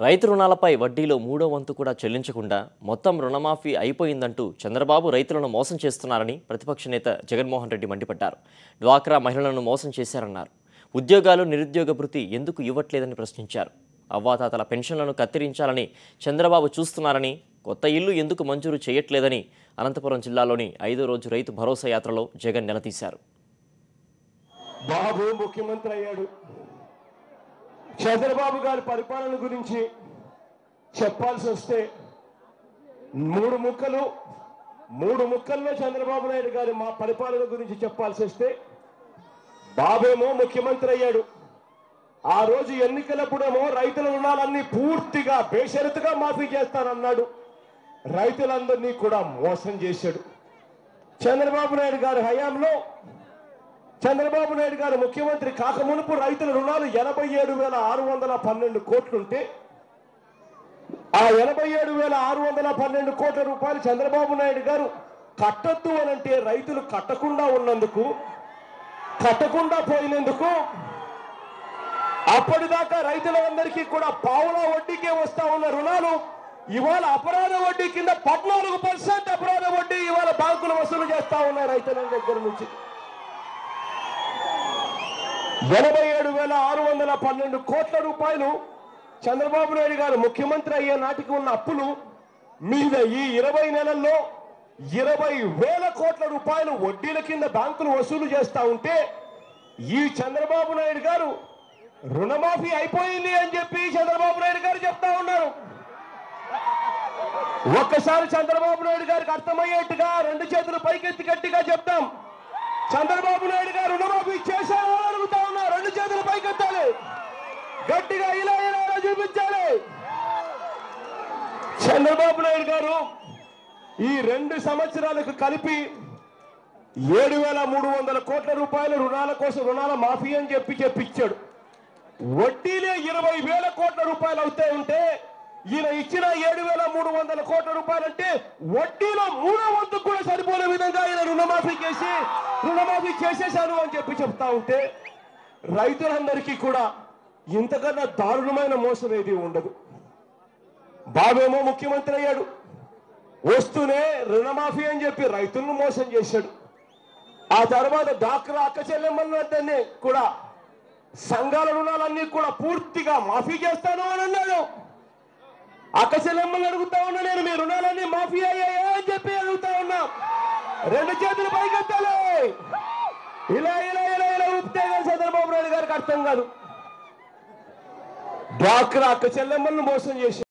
రైతు రుణాలపై వడ్డీలో మూడో వంతు కూడా చెల్లించకుండా మొత్తం రుణమాఫీ అయిపోయిందంటూ చంద్రబాబు రైతులను మోసం చేస్తున్నారని ప్రతిపక్ష నేత జగన్మోహన్ రెడ్డి మండిపడ్డారు. డ్వాక్రా మహిళలను మోసం చేశారన్నారు. ఉద్యోగాలు, నిరుద్యోగ భృతి ఎందుకు ఇవ్వట్లేదని ప్రశ్నించారు. అవ్వాతాతల పెన్షన్లను కత్తిరించాలని చంద్రబాబు చూస్తున్నారని, కొత్త ఇల్లు ఎందుకు మంజూరు చేయట్లేదని అనంతపురం జిల్లాలోని 5వ రోజు రైతు భరోసా యాత్రలో జగన్ నిలదీశారు. బాబు ముఖ్యమంత్రి అయ్యాడు. చంద్రబాబు గారి పరిపాలన గురించి చెప్పాల్సి వస్తే మూడు ముక్కల్లో చంద్రబాబు నాయుడు గారి మా పరిపాలన గురించి చెప్పాల్సి వస్తే బాబేమో ముఖ్యమంత్రి అయ్యాడు. ఆ రోజు ఎన్నికలప్పుడేమో రైతుల రుణాలన్నీ పూర్తిగా బేషరతుగా మాఫీ చేస్తానన్నాడు. రైతులందరినీ కూడా మోసం చేశాడు. చంద్రబాబు నాయుడు గారి హయాంలో చంద్రబాబు నాయుడు గారు ముఖ్యమంత్రి కాకమునుపు రైతుల రుణాలు 87,612 కోట్లుంటే ఆ 87,612 కోట్ల రూపాయలు చంద్రబాబు నాయుడు గారు కట్టొద్దు అనంటే రైతులు కట్టకుండా ఉన్నందుకు, కట్టకుండా పోయినందుకు అప్పటిదాకా రైతులందరికీ కూడా పావులా వడ్డీకే వస్తా ఉన్న రుణాలు ఇవాళ అపరాధ వడ్డీ కింద 14% అపరాధ వడ్డీ ఇవాళ బ్యాంకులు వసూలు చేస్తా ఉన్నాయి రైతుల దగ్గర నుంచి. 87,612 కోట్ల రూపాయలు చంద్రబాబు నాయుడు గారు ముఖ్యమంత్రి అయ్యే నాటికి ఉన్న అప్పులు మీద ఈ 20 నెలల్లో 20,000 కోట్ల రూపాయలు వడ్డీల కింద బ్యాంకులు వసూలు చేస్తా ఉంటే ఈ చంద్రబాబు నాయుడు గారు రుణమాఫీ అయిపోయింది అని చెప్పి చంద్రబాబు నాయుడు గారు చెప్తా ఉన్నారు. ఒక్కసారి చంద్రబాబు నాయుడు గారికి అర్థమయ్యేట్టుగా 2 చేతులు పైకెత్తి గట్టిగా చెప్తాం. చంద్రబాబు నాయుడు గారు రుణమాఫీ చేశారో అడుగుతా ఉన్నా. 2 చేతులు పైకెత్తాలి, గట్టిగా ఇలా ఇలా చూపించాలి. చంద్రబాబు నాయుడు గారు ఈ 2 సంవత్సరాలకు కలిపి 7,300 కోట్ల రూపాయల రుణాల కోసం రుణాల మాఫీ అని చెప్పించాడు. వడ్డీలే 20,000 కోట్ల రూపాయలు అవుతే ఉంటే ఈయన ఇచ్చిన 7,300 కోట్ల రూపాయలంటే వడ్డీలో మూడో వంతు కూడా సరిపోయే విధంగా ఈయన రుణమాఫీ చేసేశారు అని చెప్తా ఉంటే రైతులందరికీ కూడా ఇంతకన్నా దారుణమైన మోసం ఏది ఉండదు. బాబేమో ముఖ్యమంత్రి అయ్యాడు. వస్తూనే రుణమాఫీ అని చెప్పి రైతులను మోసం చేశాడు. ఆ తర్వాత డ్వాక్రా అక్క చెల్లెమ్మలందరినీ కూడా సంఘాల రుణాలన్నీ కూడా పూర్తిగా మాఫీ చేస్తాను అని అన్నాడు. అక్క చెల్లెమ్మల్ని అడుగుతా ఉన్నా నేను, మీ రుణాలన్నీ మాఫీ అయ్యాయా అని చెప్పి అడుగుతా ఉన్నా. 2 చేతులు పైకెత్తాలి. ఇలా ఇలా ఇలా ఇలా ఊపితే చంద్రబాబు నాయుడు గారికి అర్థం కాదు. డ్వాక్రా అక్క చెల్లెమ్మలను మోసం చేసి